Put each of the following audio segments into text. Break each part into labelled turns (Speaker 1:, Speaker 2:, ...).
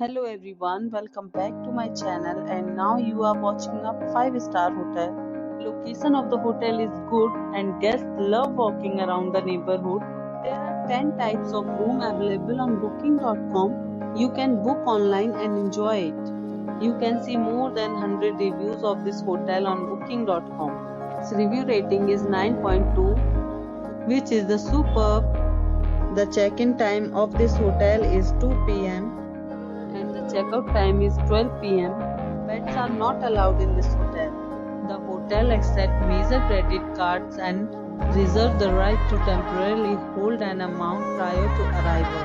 Speaker 1: Hello everyone, welcome back to my channel and now you are watching a 5-star hotel. Location of the hotel is good and guests love walking around the neighborhood. There are 10 types of room available on booking.com. You can book online and enjoy it. You can see more than 100 reviews of this hotel on booking.com. Its review rating is 9.2, which is the superb. The check-in time of this hotel is 2 p.m. and the checkout time is 12 p.m. Pets are not allowed in this hotel. The hotel accepts major credit cards and reserves the right to temporarily hold an amount prior to arrival.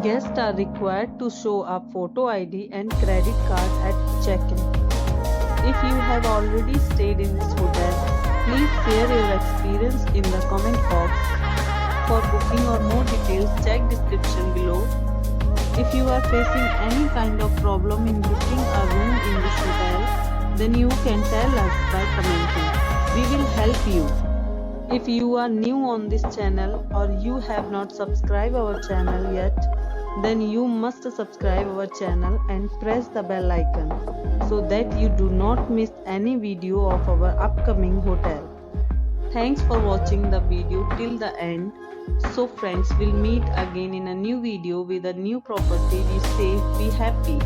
Speaker 1: Guests are required to show a photo ID and credit card at check-in. If you have already stayed in this hotel, please share your experience in the comment box. For booking or more details, check description below. If you are facing any kind of problem in booking a room in this hotel, then you can tell us by commenting. We will help you. If you are new on this channel or you have not subscribed our channel yet, then you must subscribe our channel and press the bell icon so that you do not miss any video of our upcoming hotel. Thanks for watching the video till the end. So friends, we'll meet again in a new video with a new property. Be safe, be happy.